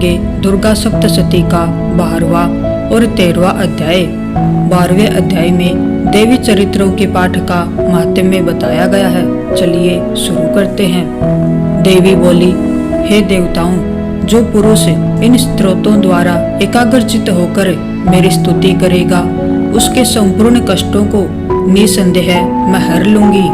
करेंगे दुर्गा सप्तशती का 12वां और 13वां अध्याय। 12वें अध्याय में देवी चरित्रों के पाठ का महात्म्य बताया गया है। चलिए शुरू करते हैं। देवी बोली, हे देवताओं, जो पुरुष इन स्तोत्रों द्वारा एकाग्रचित होकर मेरी स्तुति करेगा, उसके संपूर्ण कष्टों को निसंदेह मैं हर लूंगी।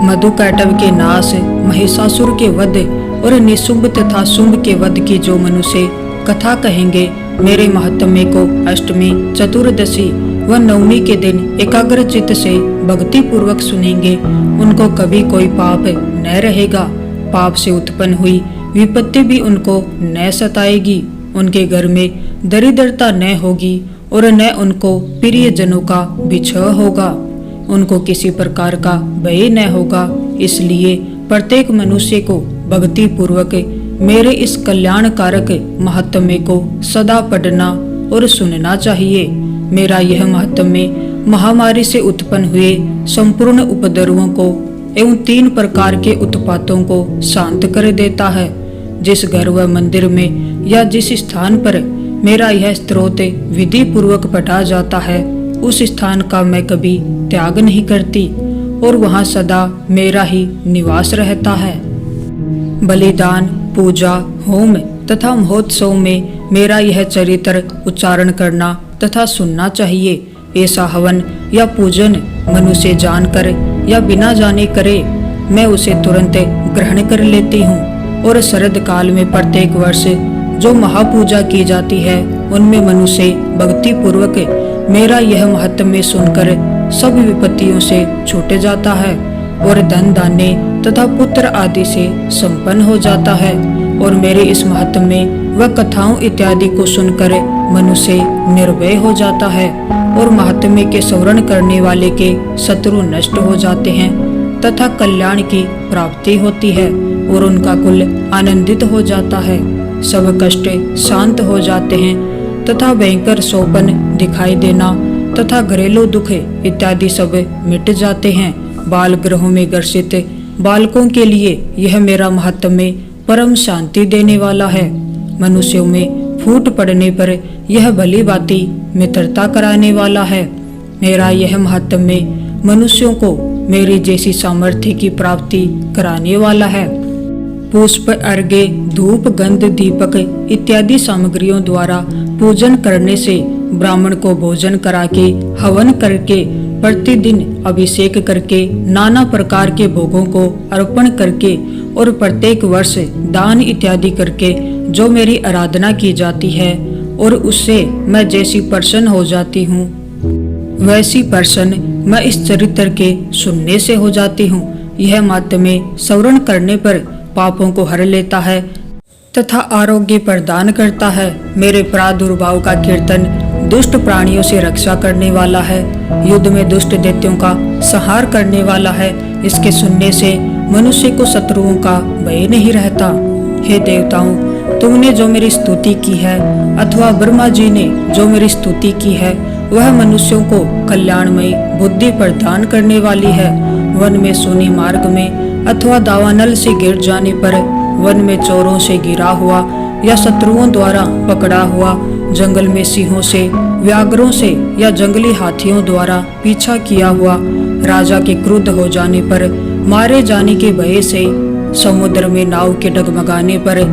मधुकैटभ के नाश, महिषासुर के वध और निशुंभ तथा शुंभ के वध की जो मनुष्य कथा कहेंगे, मेरे महात्म्य को अष्टमी, चतुर्दशी व नवमी के दिन एकाग्रचित से भक्ति पूर्वक सुनेंगे, उनको कभी कोई पाप न रहेगा। पाप से उत्पन्न हुई विपत्ति भी उनको न सताएगी। उनके घर में दरिद्रता न होगी और न उनको प्रिय जनों का बिछोह होगा। उनको किसी प्रकार का भय न होगा। इसलिए प्रत्येक मनुष्य को भक्ति पूर्वक मेरे इस कल्याणकारक महात्म्य को सदा पढ़ना और सुनना चाहिए। मेरा यह महात्म्य महामारी से उत्पन्न हुए संपूर्ण उपद्रवों को एवं 3 प्रकार के उत्पातों को शांत कर देता है। जिस घर व मंदिर में या जिस स्थान पर मेरा यह स्तोत्र विधि पूर्वक पढ़ा जाता है, उस स्थान का मैं कभी त्याग नहीं करती और वहाँ सदा मेरा ही निवास रहता है। बलिदान, पूजा, होम तथा महोत्सव में मेरा यह चरित्र उच्चारण करना तथा सुनना चाहिए। ऐसा हवन या पूजन मनुष्य जानकर या बिना जाने करे, मैं उसे तुरंत ग्रहण कर लेती हूँ। और शरद काल में प्रत्येक वर्ष जो महापूजा की जाती है, उनमें मनुष्य भक्ति पूर्वक मेरा यह महात्म्य सुनकर सब विपत्तियों से छूट जाता है और धन धान्य तथा पुत्र आदि से संपन्न हो जाता है। और मेरे इस महात्म्य व कथाओं इत्यादि को सुनकर मनुष्य निर्भय हो जाता है और महात्म्य के स्मरण करने वाले के शत्रु नष्ट हो जाते हैं तथा कल्याण की प्राप्ति होती है और उनका कुल आनंदित हो जाता है। सब कष्ट शांत हो जाते हैं तथा भयंकर शोभन दिखाई देना तथा घरेलू दुख इत्यादि सब मिट जाते हैं। बाल गृहों में ग्रसित बालकों के लिए यह मेरा महात्म्य परम शांति देने वाला है। मनुष्यों में फूट पड़ने पर यह भली भांति मित्रता कराने वाला है। मेरा यह महात्म्य मनुष्यों को मेरी जैसी सामर्थ्य की प्राप्ति कराने वाला है। पुष्प, अर्घ्य, धूप, गंध, दीपक इत्यादि सामग्रियों द्वारा पूजन करने से, ब्राह्मण को भोजन करा के, हवन करके, प्रतिदिन अभिषेक करके, नाना प्रकार के भोगों को अर्पण करके और प्रत्येक वर्ष दान इत्यादि करके जो मेरी आराधना की जाती है और उससे मैं जैसी प्रसन्न हो जाती हूँ, वैसी प्रसन्न मैं इस चरित्र के सुनने से हो जाती हूँ। यह महात्म्य श्रवण करने पर पापों को हर लेता है तथा आरोग्य प्रदान करता है। मेरे प्रादुर्भाव का कीर्तन दुष्ट प्राणियों से रक्षा करने वाला है, युद्ध में दुष्ट दैत्यों का संहार करने वाला है। इसके सुनने से मनुष्य को शत्रुओं का भय नहीं रहता। हे देवताओं, तुमने जो मेरी स्तुति की है अथवा ब्रह्मा जी ने जो मेरी स्तुति की है, वह मनुष्यों को कल्याणमयी बुद्धि प्रदान करने वाली है। वन में सोनी मार्ग में अथवा दावानल से गिर जाने पर, वन में चोरों से गिरा हुआ या शत्रुओं द्वारा पकड़ा हुआ, जंगल में सिंहों से, व्याघ्रों से या जंगली हाथियों द्वारा पीछा किया हुआ, राजा के क्रुद्ध हो जाने पर, मारे जाने के भय से, समुद्र में नाव के डगमगाने पर,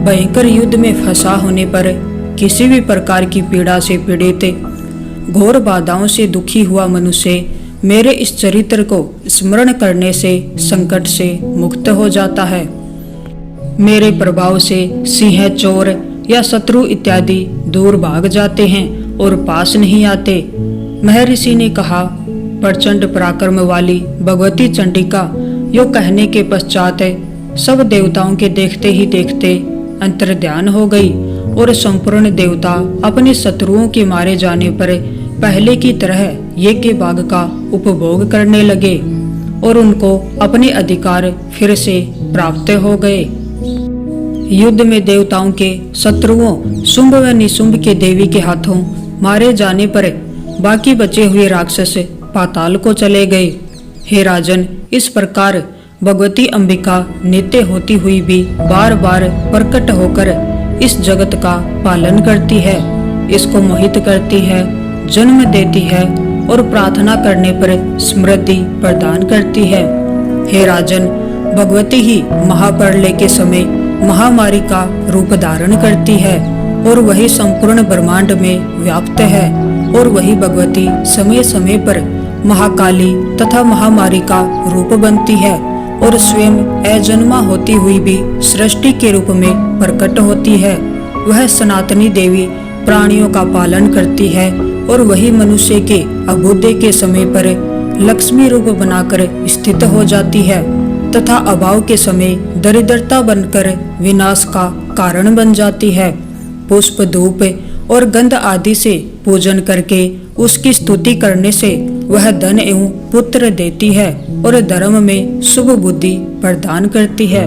भयंकर युद्ध में फंसा होने पर, किसी भी प्रकार की पीड़ा से पीड़ित, घोर बाधाओं से दुखी हुआ मनुष्य मेरे इस चरित्र को स्मरण करने से संकट से मुक्त हो जाता है। मेरे प्रभाव से सिंह, चोर या शत्रु इत्यादि दूर भाग जाते हैं और पास नहीं आते। महर्षि ने कहा, प्रचंड पराक्रम वाली भगवती चंडिका यो कहने के पश्चात सब देवताओं के देखते ही देखते अंतर्ध्यान हो गई और संपूर्ण देवता अपने शत्रुओं के मारे जाने पर पहले की तरह यज्ञ भाग का उपभोग करने लगे और उनको अपने अधिकार फिर से प्राप्त हो गए। युद्ध में देवताओं के शत्रुओं शुंभ व निशुंभ के देवी के हाथों मारे जाने पर बाकी बचे हुए राक्षस पाताल को चले गए। हे राजन, इस प्रकार भगवती अंबिका नित्य होती हुई भी बार बार प्रकट होकर इस जगत का पालन करती है, इसको मोहित करती है, जन्म देती है और प्रार्थना करने पर समृद्धि प्रदान करती है। हे राजन, भगवती ही महाप्रलय के समय महामारी का रूप धारण करती है और वही संपूर्ण ब्रह्मांड में व्याप्त है, और वही भगवती समय समय पर महाकाली तथा महामारी का रूप बनती है और स्वयं अजन्मा होती हुई भी सृष्टि के रूप में प्रकट होती है। वह सनातनी देवी प्राणियों का पालन करती है और वही मनुष्य के अभ्युदय के समय पर लक्ष्मी रूप बनाकर स्थित हो जाती है तथा अभाव के समय दरिद्रता बनकर विनाश का कारण बन जाती है। पुष्प, धूप और गंध आदि से पूजन करके उसकी स्तुति करने से वह धन एवं पुत्र देती है और धर्म में शुभ बुद्धि प्रदान करती है।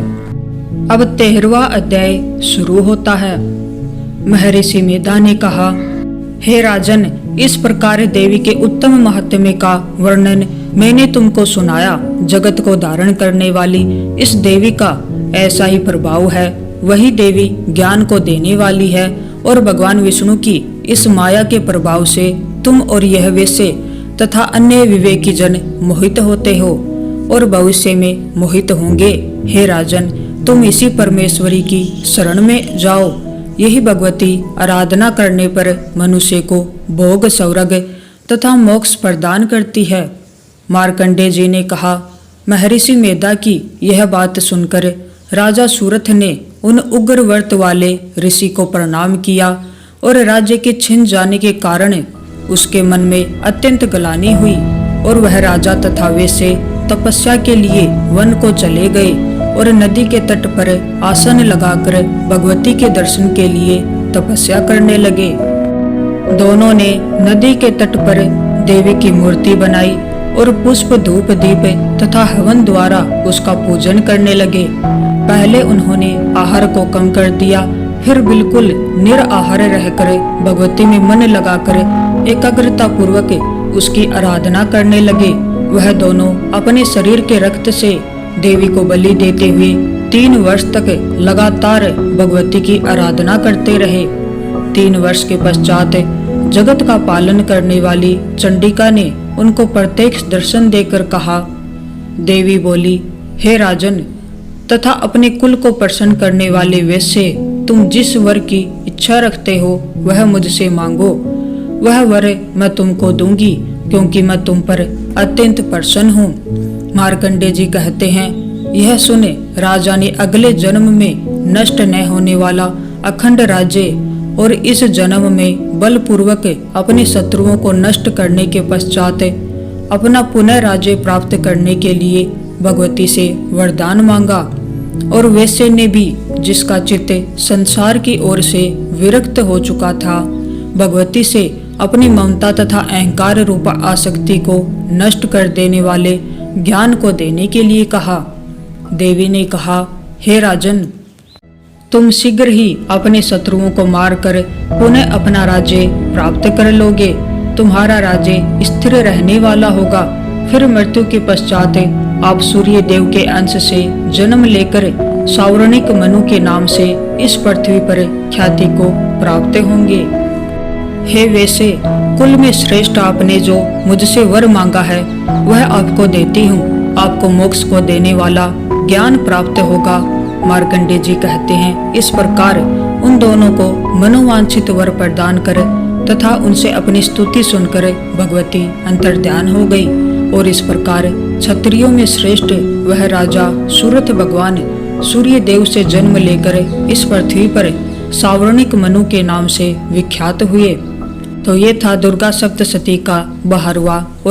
अब 13वां अध्याय शुरू होता है। महर्षि मेधा ने कहा, हे राजन, इस प्रकार देवी के उत्तम महात्म्य का वर्णन मैंने तुमको सुनाया। जगत को धारण करने वाली इस देवी का ऐसा ही प्रभाव है। वही देवी ज्ञान को देने वाली है और भगवान विष्णु की इस माया के प्रभाव से तुम और यह वैसे तथा अन्य विवेकी जन मोहित होते हो और भविष्य में मोहित होंगे। हे राजन, तुम इसी परमेश्वरी की शरण में जाओ। यही भगवती आराधना करने पर मनुष्य को भोग, स्वर्ग तथा मोक्ष प्रदान करती है। मार्कंडेय जी ने कहा, महर्षि मेधा की यह बात सुनकर राजा सूरथ ने उन उग्र व्रत वाले ऋषि को प्रणाम किया और राज्य के छिन जाने के कारण उसके मन में अत्यंत ग्लानि हुई और वह राजा तथा वैश्य तपस्या के लिए वन को चले गए और नदी के तट पर आसन लगाकर भगवती के दर्शन के लिए तपस्या करने लगे। दोनों ने नदी के तट पर देवी की मूर्ति बनाई और पुष्प, धूप, दीप तथा हवन द्वारा उसका पूजन करने लगे। पहले उन्होंने आहार को कम कर दिया, फिर बिल्कुल निराहार रहकर भगवती में मन लगाकर एकाग्रता पूर्वक उसकी आराधना करने लगे। वह दोनों अपने शरीर के रक्त से देवी को बलि देते हुए 3 वर्ष तक लगातार भगवती की आराधना करते रहे। 3 वर्ष के पश्चात जगत का पालन करने वाली चंडिका ने उनको प्रत्यक्ष दर्शन देकर कहा। देवी बोली, हे राजन तथा अपने कुल को प्रसन्न करने वाले वैश्य, तुम जिस वर की इच्छा रखते हो वह मुझसे मांगो। वह वर मैं तुमको दूंगी, क्योंकि मैं तुम पर अत्यंत प्रसन्न हूँ। मार्कंडेय जी कहते हैं, यह सुने राजा ने अगले जन्म में नष्ट न होने वाला अखंड राज्य और इस जन्म में बलपूर्वक अपने शत्रुओं को नष्ट करने के पश्चात अपना पुनः राज्य प्राप्त करने के लिए भगवती से वरदान मांगा। और वैश्य ने भी, जिसका चित्त संसार की ओर से विरक्त हो चुका था, भगवती से अपनी ममता तथा अहंकार रूपा आसक्ति को नष्ट कर देने वाले ज्ञान को देने के लिए कहा। देवी ने कहा, हे राजन, तुम शीघ्र ही अपने शत्रुओं को मारकर पुनः अपना राज्य प्राप्त कर लोगे। तुम्हारा राज्य स्थिर रहने वाला होगा। फिर मृत्यु के पश्चात आप सूर्य देव के अंश से जन्म लेकर सावर्णिक मनु के नाम से इस पृथ्वी पर ख्याति को प्राप्त होंगे। हे वैसे, कुल में श्रेष्ठ आपने जो मुझसे वर मांगा है वह आपको देती हूँ। आपको मोक्ष को देने वाला ज्ञान प्राप्त होगा। मार्कंडेय जी कहते हैं, इस प्रकार उन दोनों को मनोवांछित वर प्रदान कर तथा उनसे अपनी स्तुति सुनकर भगवती अंतर्ध्यान हो गई। और इस प्रकार क्षत्रियों में श्रेष्ठ वह राजा सूरथ भगवान सूर्य देव से जन्म लेकर इस पृथ्वी पर सावर्णिक मनु के नाम से विख्यात हुए। तो ये था दुर्गा सप्तशती का 12वां और